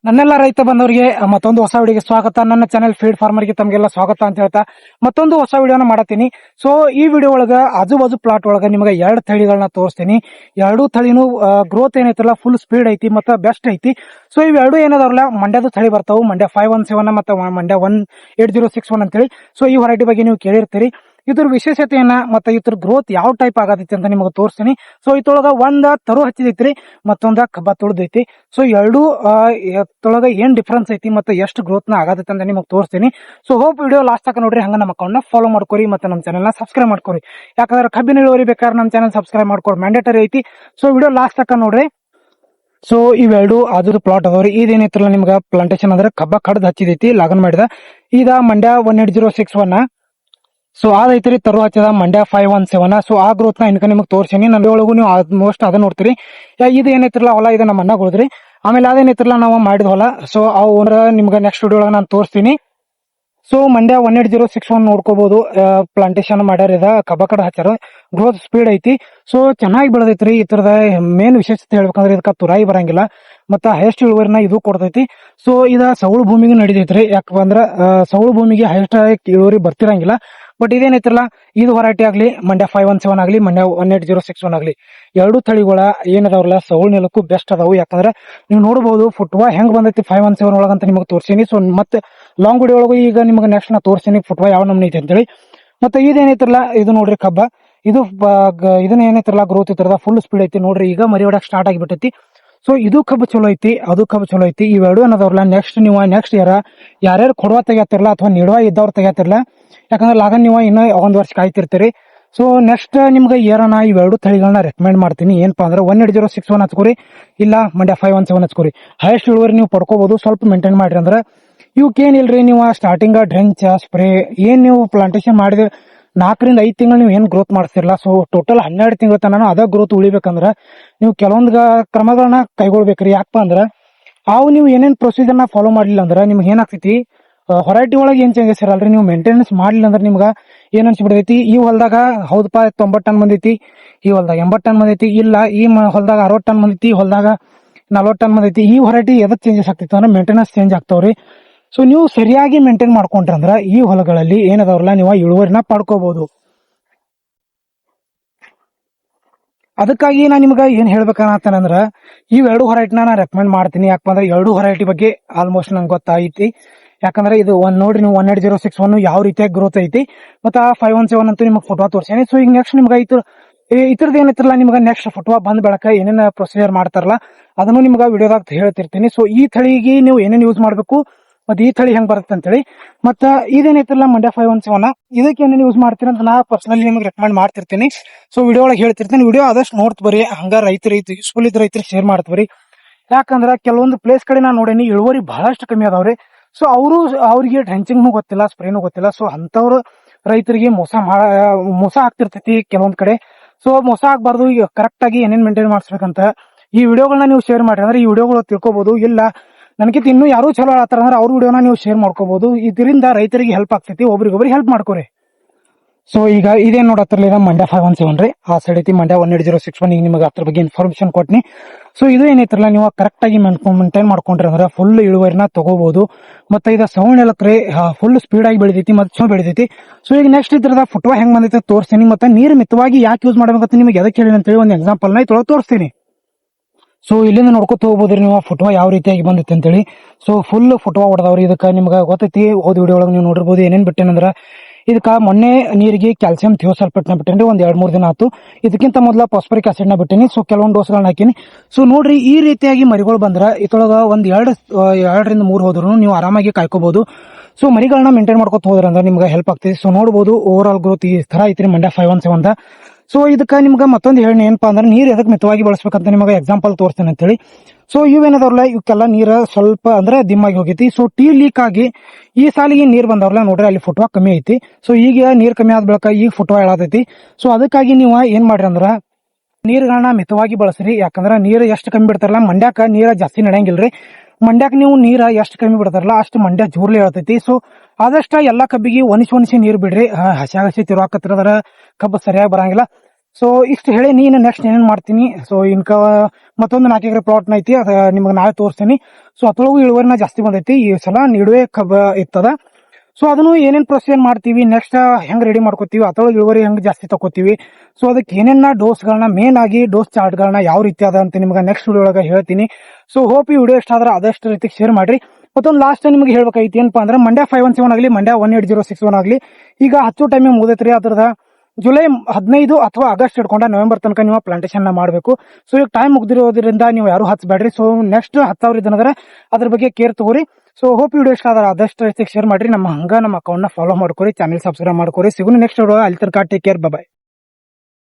ನನ್ನೆಲ್ಲ ರೈತ ಬಂದವರಿಗೆ ಮತ್ತೊಂದು ಹೊಸ ವಿಡಿಯೋಗೆ ಸ್ವಾಗತ. ನನ್ನ ಚಾನೆಲ್ ಫೀಡ್ ಫಾರ್ಮರ್ಗೆ ತಮಗೆಲ್ಲ ಸ್ವಾಗತ ಅಂತ ಹೇಳ್ತಾ ಮತ್ತೊಂದು ಹೊಸ ವಿಡಿಯೋನ ಮಾಡತ್ತೀನಿ. ಸೊ ಈ ವಿಡಿಯೋ ಒಳಗ ಆಜು ಬಾಜು ಪ್ಲಾಟ್ ಒಳಗ ನಿಮಗೆ 2 ತಳಿಗಳನ್ನ ತೋರಿಸ್ತೀನಿ. 2 ತಳಿನೂ ಗ್ರೋತ್ ಏನೈತಲ್ಲ ಫುಲ್ ಸ್ಪೀಡ್ ಐತಿ ಮತ್ತೆ ಬೆಸ್ಟ್ ಐತಿ. ಸೊ ಇವೆರಡು ಏನದಾರಲ್ಲ ಮಂಡ್ಯದ ತಳಿ ಬರ್ತಾವು, ಮಂಡ್ಯ 517 ಮತ್ತೆ ಮಂಡ್ಯ 18061 ಅಂತೇಳಿ. ಸೊ ಈ ವೆರೈಟಿ ಬಗ್ಗೆ ನೀವು ಕೇಳಿರ್ತೀರಿ. ಇದ್ರ ವಿಶೇಷತೆಯನ್ನ ಮತ್ತೆ ಇದ್ರ ಗ್ರೋತ್ ಯಾವ ಟೈಪ್ ಆಗತೈತಿ ಅಂತ ನಿಮಗೆ ತೋರಿಸ್ತೀನಿ. ಸೊ ಇದ್ರೊಳಗ ಒಂದ ತರು ಹಚ್ಚಿದೈತ್ರಿ, ಮತ್ತೊಂದ ಕಬ್ಬ ತುಳಿದೈತಿ. ಸೊ ಎರಡು ಇದ್ರೊಳಗ ಏನ್ ಡಿಫ್ರೆನ್ಸ್ ಐತಿ ಮತ್ತೆ ಎಷ್ಟು ಗ್ರೋತ್ ನ ಆಗತೈತಿ ಅಂತ ನಿಮಗೆ ತೋರಿಸ್ತೀನಿ. ಸೊ ಹೋಪ್ ವಿಡಿಯೋ ಲಾಸ್ಟ್ ತನಕ ನೋಡ್ರಿ. ಹಂಗ ನಮ್ಮ ಅಕೌಂಟ್ ನ ಫಾಲೋ ಮಾಡ್ಕೊರಿ ಮತ್ತೆ ನಮ್ಮ ಚಾನೆಲ್ ನ ಸಬ್ಸ್ಕ್ರೈಬ್ ಮಾಡ್ಕೊರಿ. ಯಾಕಂದ್ರೆ ಕಬ್ಬಿನ ಇಳುವರಿ ಬೇಕಾದ್ರೆ ನಮ್ಮ ಚಾನೆಲ್ ಸಬ್ಸ್ಕ್ರೈಬ್ ಮಾಡ್ಕೊರಿ, ಮ್ಯಾಂಡೇಟರಿ ಐತಿ. ಸೊ ವಿಡಿಯೋ ಲಾಸ್ಟ್ ತನಕ ನೋಡ್ರಿ. ಸೊ ಇವೆರಡು ಅದ್ರ ಪ್ಲಾಟ್ ಅದಾವ್ರಿ. ಇದೇನೈತ್ರಲ್ಲ ನಿಮ್ಗ ಪ್ಲಾಂಟೇಶನ್ ಅಂದ್ರೆ ಕಬ್ಬ ಕಡ್ದು ಹಚ್ಚಿದೈತಿ, ಲಾಗನ್ ಮಾಡಿದ. ಇದ ಮಂಡ್ಯ 18061. ಸೊ ಅದೈತ್ರಿ ತರು ಹಚ್ಚದ ಮಂಡ್ಯ 517. ಸೊ ಆ ಗ್ರೋತ್ ನ ಇನ್ಕ ನಿಮಗೆ ತೋರಿಸೀನಿ. ನನ್ನ ಒಳಗೂ ನೀವು ಆಲ್ಮೋಸ್ಟ್ ಅದನ್ನ ನೋಡ್ತೀರಿ. ಇದು ಏನೈತ್ರಲ್ಲ ಹೊಲ ಇದು ನಮ್ಮ ಅಣ್ಣ ಹೋದ್ರಿ. ಆಮೇಲೆ ಅದೇನೈತ್ರಲ್ಲ ನಾವು ಮಾಡಿದ ಹೊಲ. ಸೊ ಅವ್ರ ನಿಮ್ಗೆ ನೆಕ್ಸ್ಟ್ ವಿಡಿಯೋ ಒಳಗೆ ನಾನು ತೋರಿಸ್ತೀನಿ. ಸೊ ಮಂಡ್ಯ 18061 ನೋಡ್ಕೋಬಹುದು. ಪ್ಲಾಂಟೇಶನ್ ಮಾಡ್ಯಾರ, ಇದ ಕಬ್ಬ ಕಡ ಹಚ್ಚಾರ, ಗ್ರೋತ್ ಸ್ಪೀಡ್ ಐತಿ. ಸೊ ಚೆನ್ನಾಗಿ ಬೆಳೆದೈತ್ರಿ. ಈ ತರದ ಮೇನ್ ವಿಶೇಷತೆ ಹೇಳ್ಬೇಕಂದ್ರೆ ಇದಕ್ಕ ತುರಾಯಿ ಬರಂಗಿಲ್ಲ ಮತ್ತ ಹೈಯೆಸ್ಟ್ ಇಳುವರಿನ ಇದು ಕೊಡ್ತೈತಿ. ಸೊ ಇದ ಸೌಳು ಭೂಮಿಗೆ ನಡಿತೈತ್ರಿ. ಯಾಕಂದ್ರ ಸೌಳು ಭೂಮಿಗೆ ಹೈಯೆಸ್ಟ್ ಇಳುವರಿ ಬರ್ತಿರಂಗಿಲ್ಲ. ಬಟ್ ಇದೇನೈತ್ರಲ್ಲ ಇದು ವೆರೈಟಿ ಆಗ್ಲಿ, ಮಂಡ್ಯ 517 ಆಗ್ಲಿ, ಮಂಡ್ಯ 18061 ಆಗ್ಲಿ, 2 ತಳಿಗಳ ಏನದಾವ್ರಲ್ಲ ಸೌಳು ನೆಲಕ್ಕೂ ಬೆಸ್ಟ್ ಅದಾವು. ಯಾಕಂದ್ರೆ ನೀವು ನೋಡಬಹುದು ಫುಟ್ವಾ ಹೆಂಗ್ ಬಂದೈತಿ 517 ಒಳಗಂತ ನಿಮಗೆ ತೋರಿಸೀನಿ. ಸೊ ಮತ್ತೆ ಲಾಂಗ್ ವಿಡಿಯೋ ಒಳಗೂ ಈಗ ನಿಮ್ಗೆ ನೆಕ್ಸ್ಟ್ ನಾ ತೋರಿಸ್ತೀನಿ ಫುಟ್ವಾ ಯಾವ ನಮ್ನಿ ಐತಿ ಅಂತೇಳಿ. ಮತ್ತೆ ಇದೇನೈತ್ರಲ್ಲ ಇದು ನೋಡ್ರಿ ಕಬ್ಬ, ಇದು ಇದನ್ನ ಏನೈತ್ರಲ್ಲ ಗ್ರೋತ್ ಇತ್ತರದ ಫುಲ್ ಸ್ಪೀಡ್ ಐತಿ ನೋಡ್ರಿ. ಈಗ ಮರಿ ಹೊಡಕ್ ಸ್ಟಾರ್ಟ್ ಆಗಿಬಿಟ್ಟೈತಿ. ಸೊ ಇದು ಕಬ್ಬು ಚಲೋ ಐತಿ, ಅದು ಕಬ್ಬು ಚಲೋ ಐತಿ. ಇವೆರಡು ಏನದವ್ರಲ್ಲ ನೆಕ್ಸ್ಟ್ ನೀವು ನೆಕ್ಸ್ಟ್ ಯಾರ್ಯಾರು ಕೊಡುವ ತೆಗಿತಿರಲ್ಲ ಅಥವಾ ನೀಡುವ ಇದ್ದವ್ರು ತೆಗಿತಿರಲ್ಲ. ಯಾಕಂದ್ರೆ ಲಾಗನ್ ನೀವು ಇನ್ನೂ 1 ವರ್ಷ ಕಾಯ್ತಿರ್ತೀರಿ. ಸೊ ನೆಕ್ಸ್ಟ್ ನಿಮ್ಗೆ ನಾ ಇವೆರಡು ತಳಿಗಳನ್ನ ರೆಕಮೆಂಡ್ ಮಾಡ್ತೀನಿ. ಏನಪ್ಪಾ ಅಂದ್ರೆ 18061 ಹಚ್ಕೋರಿ, ಇಲ್ಲ ಮಂಡ್ಯ 517 ಹಚ್ಕೋರಿ. ಹೈಯೆಸ್ಟ್ ಇಳುವರಿ ನೀವು ಪಡ್ಕೋಬಹುದು. ಸ್ವಲ್ಪ ಮೇಂಟೈನ್ ಮಾಡ್ರಿ. ಅಂದ್ರೆ ಇವಕ್ಕೇನಿಲ್ರಿ, ನೀವು ಸ್ಟಾರ್ಟಿಂಗ್ ಡ್ರೆಂಚ್ ಸ್ಪ್ರೇ ಏನ್ ನೀವು ಪ್ಲಾಂಟೇಶನ್ ಮಾಡಿದ್ರೆ 4 ರಿಂದ 5 ತಿಂಗಳು ನೀವು ಏನ್ ಗ್ರೋತ್ ಮಾಡ್ತಿರಲ್ಲ. ಸೊ ಟೋಟಲ್ 12 ತಿಂಗಳ ತನಕ ಅದ ಗ್ರೋತ್ ಉಳಿಬೇಕಂದ್ರ ನೀವು ಕೆಲವೊಂದು ಕ್ರಮಗಳನ್ನ ಕೈಗೊಳ್ಬೇಕ್ರಿ. ಯಾಕಪ್ಪ ಅಂದ್ರ ಅವು ನೀವು ಏನೇನ್ ಪ್ರೊಸೀಜರ್ ನ ಫಾಲೋ ಮಾಡ್ಲಿಲ್ಲ ಅಂದ್ರೆ ನಿಮ್ಗೆ ಏನಾಗ್ತೈತಿ, ಹೊರೈಟಿ ಒಳಗೆ ಏನ್ ಚೇಂಜಸ್ ಇರಲ್ರಿ. ನೀವು ಮೇಂಟೆನೆನ್ಸ್ ಮಾಡ್ಲಿಲ್ಲ ಅಂದ್ರೆ ನಿಮ್ಗ ಏನ್ ಅನ್ಸ್ಬಿಡ್ತೈತಿ, ಈ ಹೊಲದಾಗ ಹೌದಪ್ಪ 90 ಟನ್ ಬಂದೈತಿ, ಈ ಹೊಲದಾಗ 80 ಟನ್ ಬಂದೈತಿ, ಇಲ್ಲ ಈ ಹೊಲದಾಗ 60 ಟನ್ ಬಂದೈತಿ, ಈ ಹೊಲದಾಗ 40 ಟನ್ ಬಂದೈತಿ. ಈ ಹೊರೈಟಿ ಎದಕ್ ಚೇಂಜಸ್ ಆಗ್ತೈತಿ ಅಂದ್ರೆ ಮೇಂಟೆನೆನ್ಸ್ ಚೇಂಜ್ ಆಗ್ತಾವ್ರಿ. ಸೊ ನೀವು ಸರಿಯಾಗಿ ಮೇಂಟೈನ್ ಮಾಡ್ಕೊಂಡ್ರಂದ್ರ ಈ ಹೊಲಗಳಲ್ಲಿ ಏನದವ್ರಲ್ಲ ನೀವು ಇಳುವರಿನ ಪಡ್ಕೋಬಹುದು. ಅದಕ್ಕಾಗಿ ನಾ ನಿಮ್ಗ ಏನ್ ಹೇಳ್ಬೇಕಂತಂದ್ರ ಇವೆರಡು ಹೊರೈಟಿನ ನಾ ರೆಕಮೆಂಡ್ ಮಾಡ್ತೀನಿ. ಯಾಕಂದ್ರೆ 2 ಹೊರೈಟಿ ಬಗ್ಗೆ ಆಲ್ಮೋಸ್ಟ್ ನಂಗೆ ಗೊತ್ತಾಯ್ತಿ. ಯಾಕಂದ್ರೆ ಇದು ನೋಡ್ರಿ ನೀವು 18061 ಯಾವ ರೀತಿಯಾಗಿ ಗ್ರೋತ್ ಐತಿ, ಮತ್ತ 517 ಅಂತೂ ನಿಮ್ಗೆ ಫೋಟೋ ತೋರಿಸೇನೆ. ಸೊ ಈಗ ನೆಕ್ಸ್ಟ್ ನಿಮ್ಗೆ ಇತರದ್ದು ಏನೈತ್ರಲ್ಲ ನಿಮ್ಗೆ ನೆಕ್ಸ್ಟ್ ಫೋಟೋ ಬಂದ್ ಬೆಳಕ ಏನೇನ್ ಪ್ರೊಸೀಜರ್ ಮಾಡ್ತಾರಲ್ಲ ಅದನ್ನು ನಿಮ್ಗೆ ವಿಡಿಯೋದಾಗ ಹೇಳ್ತಿರ್ತೀನಿ. ಸೊ ಈ ತಳಿಗೆ ನೀವು ಏನೇನ್ ಯೂಸ್ ಮಾಡ್ಬೇಕು ಮತ್ತೆ ಈ ತಳಿ ಹೆಂಗ್ ಬರುತ್ತೆ ಅಂತೇಳಿ, ಮತ್ತ ಇದೇನೈತಿರಲ್ಲ ಮಂಡ್ಯ 517 ಇದಕ್ಕೆ ಏನೇನು ಯೂಸ್ ಮಾಡ್ತೀನಿ ಅಂತ ನಾ ಪರ್ಸನಲಿ ನಿಮ್ಗೆ ರೆಕಮೆಂಡ್ ಮಾಡ್ತಿರ್ತೀನಿ. ಸೊ ವಿಡಿಯೋ ಒಳಗೆ ಹೇಳ್ತಿರ್ತೀನಿ. ವಿಡಿಯೋ ಆದಷ್ಟು ನೋಡ್ತ ಬರಿ, ಹಂಗ ರೈತರು ಯೂಸ್ಫುಲ್ ಇದ್ ರೈತರಿಗೆ ಶೇರ್ ಮಾಡ್ತವ್ರಿ. ಯಾಕಂದ್ರ ಕೆಲವೊಂದು ಪ್ಲೇಸ್ ಕಡೆ ನಾ ನೋಡೇನಿ ಇಳುವರಿ ಬಹಳಷ್ಟು ಕಮ್ಮಿ ಅದಾವ್ರಿ. ಸೊ ಅವ್ರಿಗೆ ಡ್ರೆಂಚಿಂಗ್ನು ಗೊತ್ತಿಲ್ಲ, ಸ್ಪ್ರೇನು ಗೊತ್ತಿಲ್ಲ. ಸೊ ಅಂತವ್ರು ರೈತರಿಗೆ ಮೋಸ ಆಗ್ತಿರ್ತೈತಿ ಕೆಲವೊಂದ್ ಕಡೆ. ಸೊ ಮೋಸ ಆಗ್ಬಾರ್ದು. ಈಗ ಕರೆಕ್ಟ್ ಆಗಿ ಏನೇನ್ ಮೇಂಟೈನ್ ಮಾಡಿಸ್ಬೇಕಂತ ಈ ವಿಡಿಯೋಗಳನ್ನ ನೀವು ಶೇರ್ ಮಾಡ್ರಿ. ಅಂದ್ರೆ ಈ ವಿಡಿಯೋಗಳು ತಿಳ್ಕೊಬಹುದು. ಇಲ್ಲ ನನಗಿಂತ ಇನ್ನೂ ಯಾರು ಚಲೋ ಆತಾರ ಅಂದ್ರೆ ಅವ್ರ ವಿಡಿಯೋನ ನೀವು ಶೇರ್ ಮಾಡ್ಕೋಬಹುದು. ಇದರಿಂದ ರೈತರಿಗೆ ಹೆಲ್ಪ್ ಆಗ್ತೈತಿ, ಒಬ್ರಿಗೊಬ್ರಿಗೆ ಹೆಲ್ಪ್ ಮಾಡ್ಕೋರಿ. ಸೊ ಈಗ ಇದೇನ್ ನೋಡತ್ತಿರ್ಲಿಲ್ಲ ಮಂಡ್ಯ 517 ರೀ, ಆ ಸೈಡ್ ಐತಿ ಮಂಡ್ಯ 18061. ಈಗ ನಿಮಗೆ ಅದ್ರ ಬಗ್ಗೆ ಇನ್ಫಾರ್ಮೇಶನ್ ಕೊಟ್ನಿ. ಸೊ ಇದು ಏನೈತ್ರಲ್ಲ ನೀವು ಕರೆಕ್ಟ್ ಆಗಿ ಮೇಂಟೈನ್ ಮಾಡ್ಕೊಂಡ್ರಿ ಅಂದ್ರೆ ಫುಲ್ ಇಳುವರಿನ ತಗೋಬಹುದು. ಮತ್ತೆ ಇದು ಸೌಂಡ್ ಎಲ್ಲಕ್ರಿ ಫುಲ್ ಸ್ಪೀಡ್ ಆಗಿ ಬೆಳಿತೈತಿ ಮತ್ತೆ ಚಲೋ ಬೆಳಿತೈತಿ. ಸೊ ಈಗ ನೆಕ್ಸ್ಟ್ ಇದ್ರದ ಫುಟ್ವಾ ಹೆಂಗ್ ಬಂದೈತೆ ತೋರಿಸ್ತೀನಿ. ಮತ್ತೆ ನೀರು ಮಿತವಾಗಿ ಯಾಕೆ ಯೂಸ್ ಮಾಡ್ಬೇಕಂತ ನಿಮಗೆ ಎದಕ್ಕೆ ಹೇಳಿ ಅಂತೇಳಿ ಒಂದು ಎಕ್ಸಾಂಪಲ್ ನ ಇದ್ರೊಳಗೆ ತೋರಿಸ್ತೀನಿ. ಸೊ ಇಲ್ಲಿಂದ ನೋಡ್ಕೊತ ಹೋಗ್ಬೋದ್ರಿ ನೀವು ಫುಟ್ವಾ ಯಾವ ರೀತಿಯಾಗಿ ಬಂದೈತೆ ಅಂತೇಳಿ. ಸೊ ಫುಲ್ ಫುಟ್ವಾ ಹೊಡೆದವ್ರಿ. ಇದಕ್ಕೆ ನಿಮ್ಗೆ ಗೊತ್ತೈತಿ, ಹೋದ ವಿಡಿಯೋ ಒಳಗೆ ನೀವು ನೋಡಿರ್ಬೋದು ಏನೇನ್ ಬಿಟ್ಟೇನಂದ್ರ ಇದಕ್ಕ ಮೊನ್ನೆ ನೀರಿಗೆ ಕ್ಯಾಲ್ಸಿಯಂ ಥಿಯೋಸಲ್ಫೇಟ್ ನ ಬಿಟ್ಟೇನ್ರಿ. ಒಂದ್ 2-3 ದಿನ ಆಯ್ತು. ಇದಕ್ಕಿಂತ ಮೊದಲ ಫಾಸ್ಫರಿಕ್ ಆಸಿಡ್ ನ ಬಿಟ್ಟೇನಿ. ಸೊ ಕೆಲವೊಂದು ಡೋಸ್ಗಳನ್ನ ಹಾಕಿನಿ. ಸೊ ನೋಡ್ರಿ ಈ ರೀತಿಯಾಗಿ ಮರಿಗಳು ಬಂದ್ರ ಇದ್ರೊಳಗ ಒಂದ್ 2 ರಿಂದ 3 ಹೋದ್ರು ನೀವು ಆರಾಮಾಗಿ ಕಾಯ್ಕೋಬಹುದು. ಸೊ ಮರಿಗಳನ್ನ ಮೇಂಟೈನ್ ಮಾಡ್ಕೊತ ಹೋದ್ರ ಅಂದ್ರೆ ನಿಮ್ಗೆ ಹೆಲ್ಪ್ ಆಗ್ತೈತಿ. ಸೊ ನೋಡಬಹುದು ಓವರ್ ಆಲ್ ಗ್ರೋತ್ ಈ ತರ ಐತ್ರಿ ಮಂಡ್ಯ 517. ಸೊ ಇದಕ್ಕ ನಿಮ್ಗೆ ಮತ್ತೊಂದು ಹೇಳಿ ಏನಪ್ಪಾ ಅಂದ್ರೆ ನೀರ್ ಎದಕ್ ಮಿತವಾಗಿ ಬಳಸ್ಬೇಕಂತ ನಿಮಗೆ ಎಕ್ಸಾಂಪಲ್ ತೋರಿಸ್ತೇನೆ ಅಂತ ಹೇಳಿ. ಸೊ ಇವೇನದವ್ರಲ್ಲ ಇವಕ್ಕೆಲ್ಲ ನೀರ ಸ್ವಲ್ಪ ಅಂದ್ರೆ ದಿಮ್ಮಾಗಿ ಹೋಗೈತಿ. ಸೊ ಟೀ ಲೀಕ್ ಆಗಿ ಈ ಸಾಲಿಗೆ ನೀರ್ ಬಂದವ್ರಲ್ಲ ನೋಡ್ರಿ ಅಲ್ಲಿ ಫುಟ್ವಾ ಕಮ್ಮಿ ಐತಿ. ಸೊ ಈಗ ನೀರ್ ಕಮ್ಮಿ ಆದ ಬಳಿಕ ಈಗ ಫುಟ್ವಾ ಹೇಳತೈತಿ. ಸೊ ಅದಕ್ಕಾಗಿ ನೀವು ಏನ್ ಮಾಡ್ರಿ ಅಂದ್ರ ನೀರುಗಳನ್ನ ಮಿತವಾಗಿ ಬಳಸ್ರಿ. ಯಾಕಂದ್ರೆ ನೀರು ಎಷ್ಟು ಕಮ್ಮಿ ಬಿಡ್ತಾರಲ್ಲ, ಮಂಡ್ಯಾಕ ನೀರ ಜಾಸ್ತಿ ನಡೆಯಂಗಿಲ್ರಿ. ಮಂಡ್ಯಾಕ ನೀವು ನೀರ ಎಷ್ಟು ಕಮ್ಮಿ ಬಿಡ್ತಾರಲ್ಲ ಅಷ್ಟು ಮಂಡ್ಯ ಜೂರ್ಲಿ ಹೇಳ್ತೈತಿ. ಸೊ ಆದಷ್ಟ ಎಲ್ಲಾ ಕಬ್ಬಿಗೆ ಒನಿಸಿ ನೀರು ಬಿಡ್ರಿ. ಹಸಿ ತಿರುವಾಕತ್ತಿರದ್ರ ಕಬ್ಬು ಸರಿಯಾಗಿ ಬರಂಗಿಲ್ಲ. ಸೊ ಇಷ್ಟು ಹೇಳಿ ನೀನು ನೆಕ್ಸ್ಟ್ ಏನೇನ್ ಮಾಡ್ತೀನಿ. ಸೊ ಇನ್ಕ ಮತ್ತೊಂದು 4 ಎಕರೆ ಪ್ಲಾಟ್ ಐತಿ, ಅದ ನಿಮ್ಗೆ ನಾಳೆ ತೋರಿಸ್ತೀನಿ. ಸೊ ಅದ್ರೊಳಗೂ ಇಳುವರಿನ ಜಾಸ್ತಿ ಬಂದೈತಿ. ಈ ಸಲ ನಿಡುವೆ ಕಬ್ಬ ಇರ್ತದ. ಸೊ ಅದನ್ನು ಏನೇನ್ ಪ್ರೊಸೀಜರ್ ಮಾಡ್ತೀವಿ, ನೆಕ್ಸ್ಟ್ ಹೆಂಗ್ ರೆಡಿ ಮಾಡ್ಕೋತೀವಿ, ಅದ್ರೊಳಗೆ ಇಳುವರಿ ಹೆಂಗ್ ಜಾಸ್ತಿ ತಗೋತೀವಿ, ಸೊ ಅದಕ್ಕೆ ಏನೇನ ಡೋಸ್ಗಳನ್ನ, ಮೇನ್ ಆಗಿ ಡೋಸ್ ಚಾರ್ಟ್ಗಳನ್ನ ಯಾವ ರೀತಿ ಅದ ಅಂತ ನಿಮ್ಗೆ ನೆಕ್ಸ್ಟ್ ವಿಡಿಯೋ ಒಳಗೆ ಹೇಳ್ತೀನಿ. ಸೊ ಹೋಪ್ ಈ ವಿಡಿಯೋ ಇಷ್ಟ ಆದ್ರೆ ಆದಷ್ಟು ರೀತಿ ಶೇರ್ ಮಾಡ್ರಿ. ಮತ್ತೊಂದು ಲಾಸ್ಟ್ ನಿಮ್ಗೆ ಹೇಳ್ಬೇಕಾಯ್ತು ಏನಪ್ಪಾ ಅಂದ್ರೆ, ಮಂಡ್ಯ 517 ಆಗಲಿ, ಮಂಡ್ಯ 18061 ಆಗಲಿ, ಈಗ ಹಚ್ಚೋ ಟೈಮಿಗೆ ಮುಗಿದೈತ್ರಿ. ಅದ್ರದ ಜುಲೈ 15 ಅಥವಾ ಆಗಸ್ಟ್ ಹಿಡ್ಕೊಂಡ ನವೆಂಬರ್ ತನಕ ನೀವು ಪ್ಲಾಂಟೇಶನ್ ಮಾಡಬೇಕು. ಸೊ ಈಗ ಟೈಮ್ ಮುಗ್ದಿರೋದ್ರಿಂದ ನೀವು ಯಾರು ಹಚ್ಚಬೇಡ್ರಿ. ಸೊ ನೆಕ್ಸ್ಟ್ 10,000 ಇದ್ದನಂದ್ರೆ ಅದ್ರ ಬಗ್ಗೆ ಕೇರ್ ತಗೋರಿ. ಸೊ ಹೋಪ್ ವಿಡಿಯೋ ಇಷ್ಟ ಆದ್ರೆ ಆದಷ್ಟು ಶೇರ್ ಮಾಡ್ರಿ. ನಮ್ಮ ಅಕೌಂಟ್ ನ ಫಾಲೋ ಮಾಡ್ಕೊರಿ, ಚಾನಲ್ ಸಬ್ಸ್ಕ್ರೈಬ್ ಮಾಡ್ಕೊರಿ. ಸಿಗೋಣ ನೆಕ್ಸ್ಟ್ ವಿಡಿಯೋ. ಅಲ್ಲಿ ತನಕ ಟೇಕ್ ಕೇರ್, ಬಾಯ್.